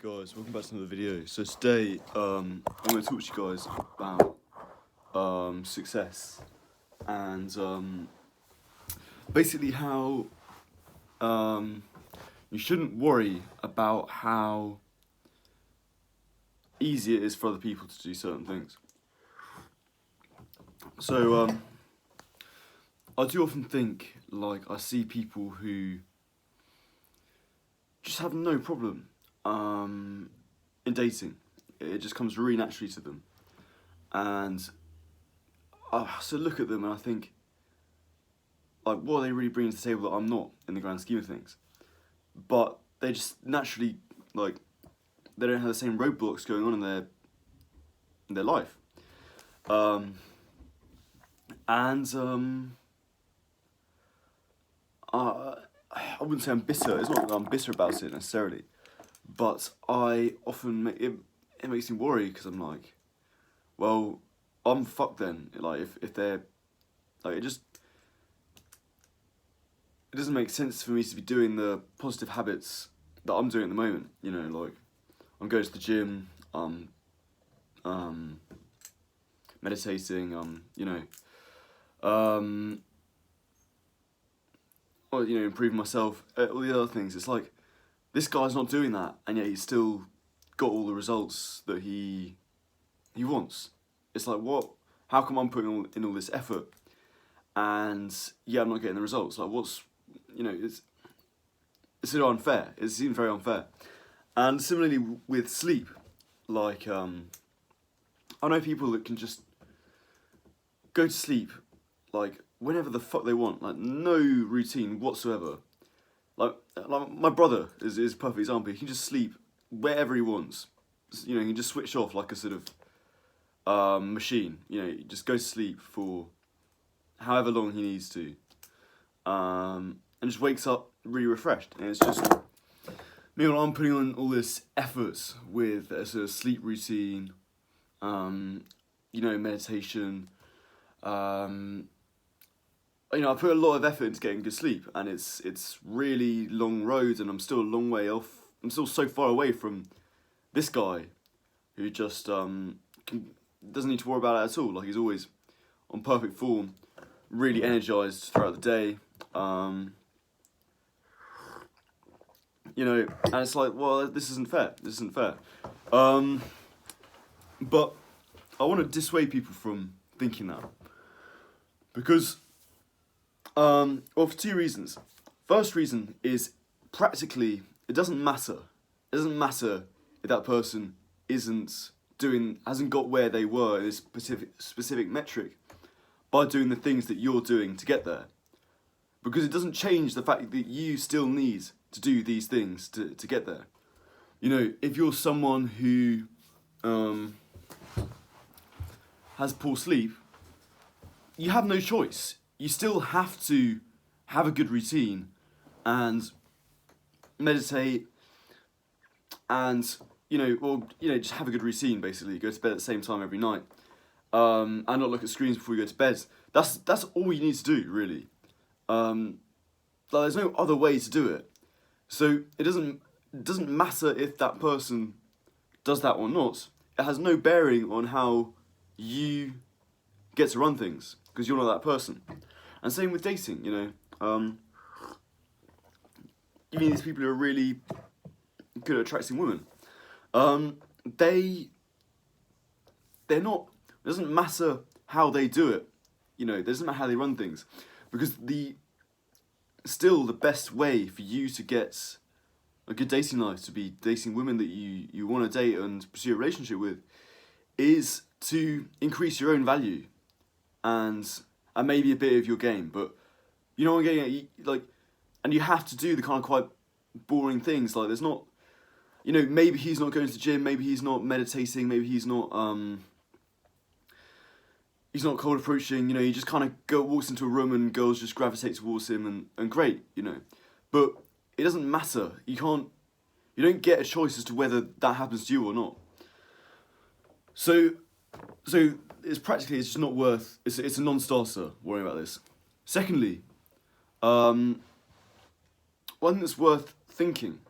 Guys, welcome back to another video. So today, I'm going to talk to you guys about success and basically how you shouldn't worry about how easy it is for other people to do certain things. So I do often think, like, I see people who just have no problem in dating. It just comes really naturally to them, and I sort of look at them and I think, like, what are they really bringing to the table that I'm not in the grand scheme of things? But they just naturally, like, they don't have the same roadblocks going on in their life, I wouldn't say I'm bitter. It's not that I'm bitter about it necessarily, but I often it makes me worry because I'm like, well, I'm fucked then. Like, if they're like, it doesn't make sense for me to be doing the positive habits that I'm doing at the moment. You know, like, I'm going to the gym, meditating, or, improving myself, all the other things. It's like, this guy's not doing that, and yet he's still got all the results that he wants. It's like, what? How come I'm putting in all this effort, and yeah, I'm not getting the results? Like, what's, it's sort of unfair. It seems very unfair. And similarly with sleep, like, I know people that can just go to sleep, like, whenever the fuck they want, like, no routine whatsoever. Like my brother is a perfect example. He can just sleep wherever he wants. He can just switch off like a sort of machine. He just goes to sleep for however long he needs to, and just wakes up really refreshed. And it's just, meanwhile, I'm putting on all this effort with a sort of sleep routine, meditation. I put a lot of effort into getting good sleep, and it's really long roads, and I'm still a long way off. I'm still so far away from this guy, who just doesn't need to worry about it at all. Like, he's always on perfect form, really energized throughout the day. And it's like, well, this isn't fair. This isn't fair. But I want to dissuade people from thinking that, because, well, for two reasons. First reason is, practically, it doesn't matter. It doesn't matter if that person hasn't got where they were in this specific metric by doing the things that you're doing to get there. Because it doesn't change the fact that you still need to do these things to get there. If you're someone who has poor sleep, you have no choice. You still have to have a good routine and meditate and, just have a good routine, basically. Go to bed at the same time every night, and not look at screens before you go to bed. That's all you need to do, really. There's no other way to do it. So it doesn't matter if that person does that or not. It has no bearing on how you get to run things, because you're not that person. And same with dating, these people who are really good at attracting women. They're not. It doesn't matter how they do it. It doesn't matter how they run things, because still the best way for you to get a good dating life, to be dating women that you want to date and pursue a relationship with, is to increase your own value and maybe a bit of your game. But you know what I'm getting at? Like, and you have to do the kind of quite boring things. Like, there's not, maybe he's not going to the gym, maybe he's not meditating, maybe he's not cold approaching. He just kind of walks into a room and girls just gravitate towards him, and great, But it doesn't matter. You don't get a choice as to whether that happens to you or not. So it's just not worth. It's a non-starter worrying about this. Secondly, one thing that's worth thinking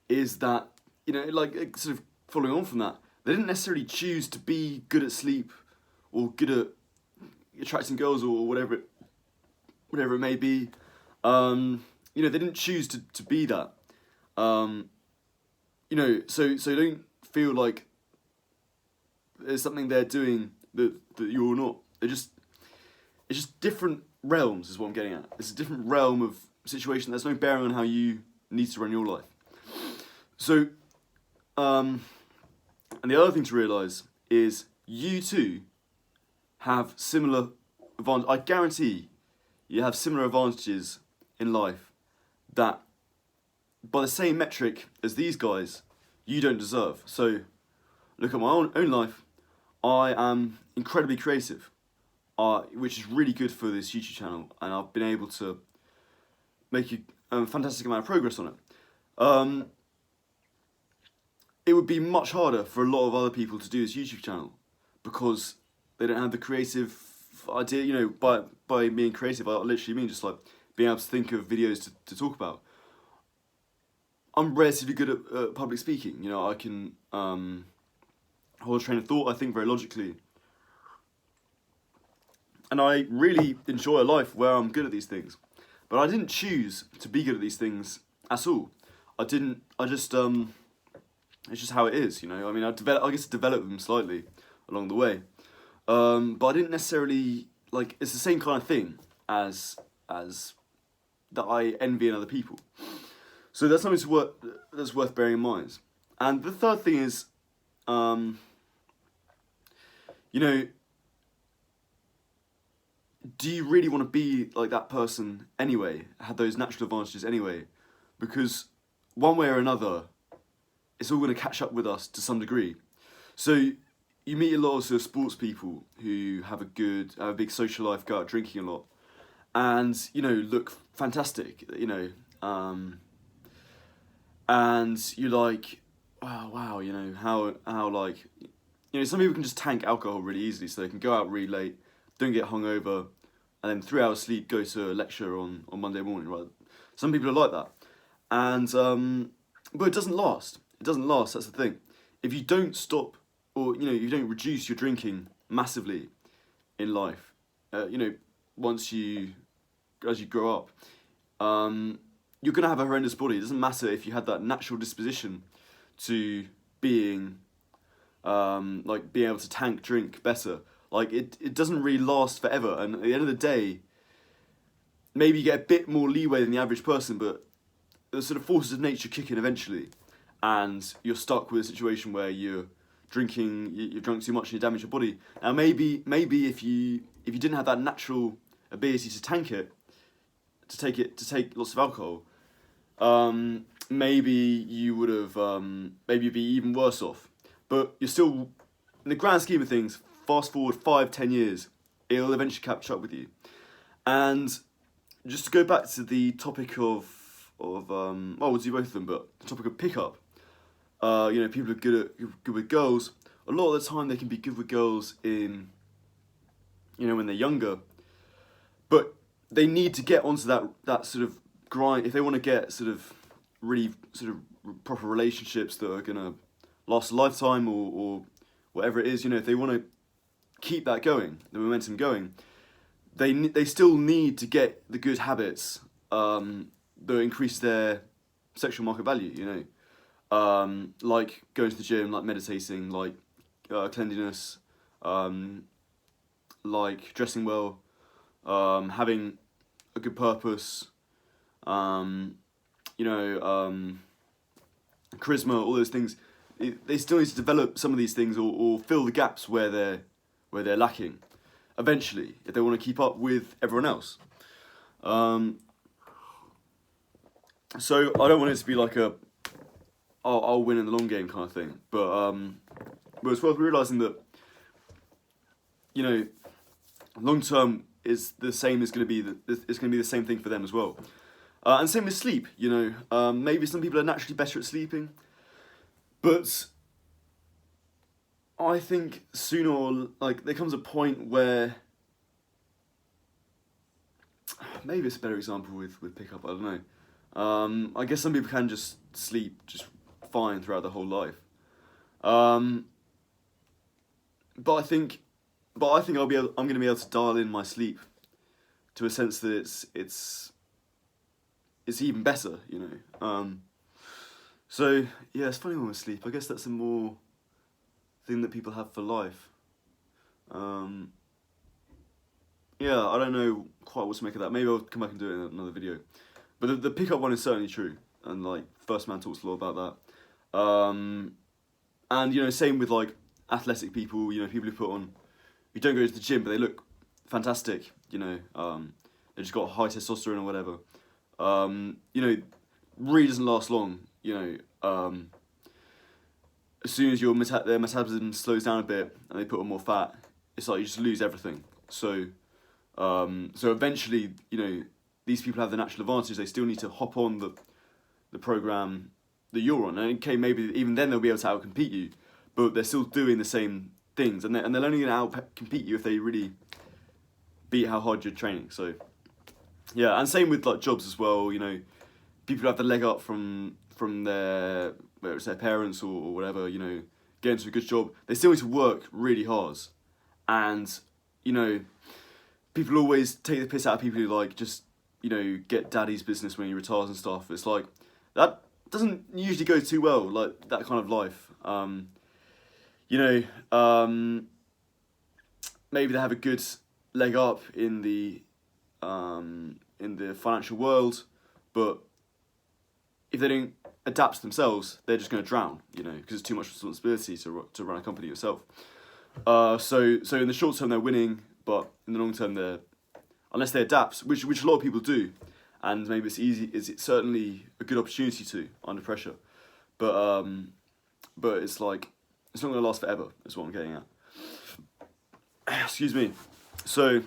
is that like sort of following on from that, they didn't necessarily choose to be good at sleep or good at attracting girls or whatever it may be. They didn't choose to be that. So don't feel like there's something they're doing that you're not. It's just different realms is what I'm getting at. It's a different realm of situation. There's no bearing on how you need to run your life. So, and the other thing to realise is you too have similar advantages. I guarantee you have similar advantages in life that, by the same metric as these guys, you don't deserve. So, look at my own life. I am incredibly creative, which is really good for this YouTube channel, and I've been able to make a fantastic amount of progress on it. It would be much harder for a lot of other people to do this YouTube channel because they don't have the creative idea. By being creative, I literally mean just like being able to think of videos to talk about. I'm relatively good at public speaking. I can hold a train of thought. I think very logically, and I really enjoy a life where I'm good at these things. But I didn't choose to be good at these things at all. I didn't. I just it's just how it is. I mean, I guess I developed them slightly along the way, but I didn't necessarily like. It's the same kind of thing as that I envy in other people. So that's something that's worth bearing in mind. And the third thing is, do you really want to be like that person anyway? Have those natural advantages anyway? Because one way or another, it's all going to catch up with us to some degree. So you meet a lot of sort of sports people who have a big social life, go out drinking a lot, and look fantastic. And you're like, wow, how like, some people can just tank alcohol really easily, so they can go out really late, don't get hungover, and then 3 hours sleep, go to a lecture on Monday morning, right? Some people are like that, and but it doesn't last. It doesn't last. That's the thing. If you don't stop, or you don't reduce your drinking massively in life, as you grow up, you're gonna have a horrendous body. It doesn't matter if you had that natural disposition to being able to drink better. Like it doesn't really last forever, and at the end of the day, maybe you get a bit more leeway than the average person, but the sort of forces of nature kick in eventually, and you're stuck with a situation where you're drunk too much and you damage your body. Now maybe if you didn't have that natural ability to tank it, to take lots of alcohol, maybe you would have maybe you'd be even worse off. But you're still, in the grand scheme of things, fast forward 5-10 years, it'll eventually catch up with you. And just to go back to the topic we'll do both of them, but the topic of pickup. People are good with girls. A lot of the time they can be good with girls when they're younger, but they need to get onto that sort of grind if they want to get sort of really sort of proper relationships that are gonna last a lifetime or whatever it is. If they want to keep that going, the momentum going, they still need to get the good habits that increase their sexual market value. Like going to the gym, like meditating, like cleanliness, like dressing well, having a good purpose, charisma, all those things. They still need to develop some of these things or fill the gaps where they're lacking, eventually, if they want to keep up with everyone else. So I don't want it to be like I'll win in the long game kind of thing, but it's worth realising that long term is the same is going to be it's going to be the same thing for them as well, and same with sleep. Maybe some people are naturally better at sleeping, but I think sooner there comes a point where maybe it's a better example with pickup. I don't know. I guess some people can just sleep just fine throughout the whole life. But I think I'm going to be able to dial in my sleep to a sense that it's even better, you know. So yeah, it's funny with sleep. I guess that's a more thing that people have for life. Yeah, I don't know quite what to make of that. Maybe I'll come back and do it in another video. But the pickup one is certainly true, and like First Man talks a lot about that. And you know, same with like athletic people. You know, people who don't go to the gym but they look fantastic. You know, they just got high testosterone or whatever. You know, really doesn't last long. You know, as soon as their metabolism slows down a bit and they put on more fat, it's like you just lose everything. So eventually, you know, these people have the natural advantage. They still need to hop on the program that you're on, and okay, maybe even then they'll be able to outcompete you, but they're still doing the same things, and they're only going to outcompete you if they really beat how hard you're training. So yeah, and same with like jobs as well. You know, people who have the leg up from their, whether it's their parents or whatever, you know, get into a good job, they still need to work really hard. And, you know, people always take the piss out of people who like just, you know, get daddy's business when he retires and stuff. It's like, that doesn't usually go too well, like that kind of life. You know, maybe they have a good leg up in the financial world, but if they don't adapt to themselves, they're just going to drown, you know, because it's too much responsibility to run a company yourself. So in the short term they're winning, but in the long term unless they adapt, which a lot of people do, and maybe it's certainly a good opportunity to under pressure, but it's like it's not going to last forever. Is what I'm getting at. Excuse me. So,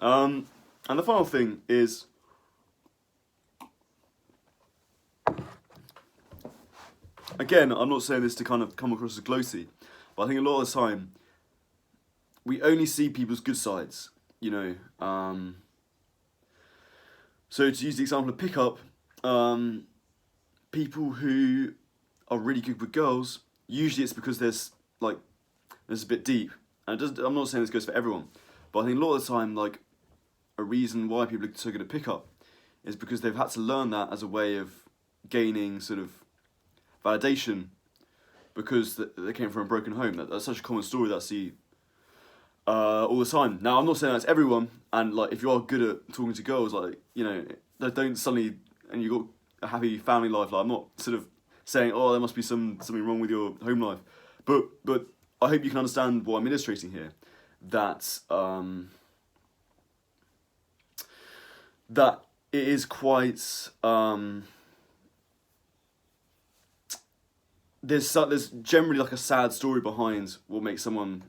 and the final thing is, again, I'm not saying this to kind of come across as gloaty, but I think a lot of the time we only see people's good sides, you know. So to use the example of pickup, people who are really good with girls, usually it's because there's a bit deep, and I'm not saying this goes for everyone, but I think a lot of the time, like, a reason why people are so good at pickup is because they've had to learn that as a way of gaining sort of validation, because they came from a broken home. That's such a common story that I see all the time. Now, I'm not saying that's everyone, and like if you are good at talking to girls, like, you know, don't suddenly, and you've got a happy family life, like I'm not sort of saying, oh, there must be something wrong with your home life, but I hope you can understand what I'm illustrating here, that that it is quite there's generally like a sad story behind what makes someone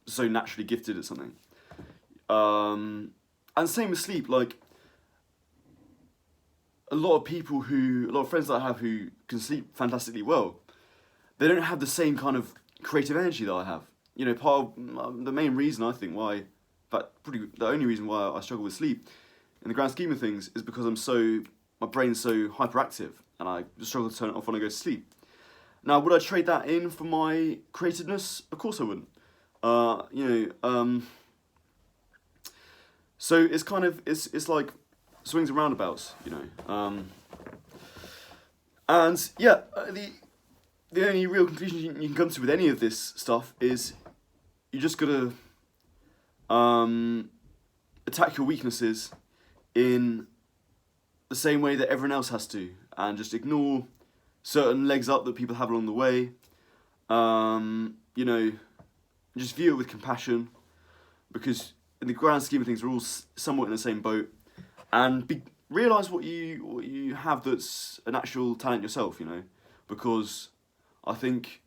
so naturally gifted at something. And same with sleep, like a lot of friends that I have who can sleep fantastically well, they don't have the same kind of creative energy that I have. You know, part of the main reason I think why, in fact, probably the only reason why I struggle with sleep, in the grand scheme of things, is because my brain's so hyperactive, and I just struggle to turn it off when I go to sleep. Now, would I trade that in for my creativeness? Of course I wouldn't. You know, so it's kind of, it's like swings and roundabouts, you know. And yeah, the only real conclusion you can come to with any of this stuff is you just gotta attack your weaknesses in the same way that everyone else has to, and just ignore certain legs up that people have along the way. You know, just view it with compassion, because in the grand scheme of things, we're all somewhat in the same boat, and realise what you have that's an actual talent yourself, you know, because I think,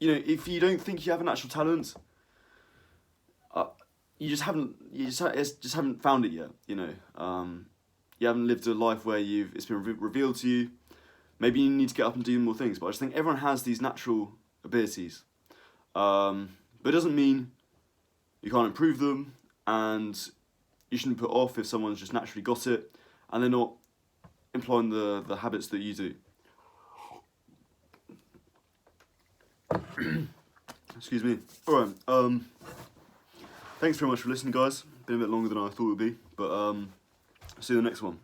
you know, if you don't think you have a natural talent, you just haven't found it yet, you know. You haven't lived a life where it's been revealed to you. Maybe you need to get up and do more things, but I just think everyone has these natural abilities. But it doesn't mean you can't improve them, and you shouldn't put off if someone's just naturally got it and they're not employing the habits that you do. Excuse me. Alright, thanks very much for listening, guys. Been a bit longer than I thought it would be, but see you in the next one.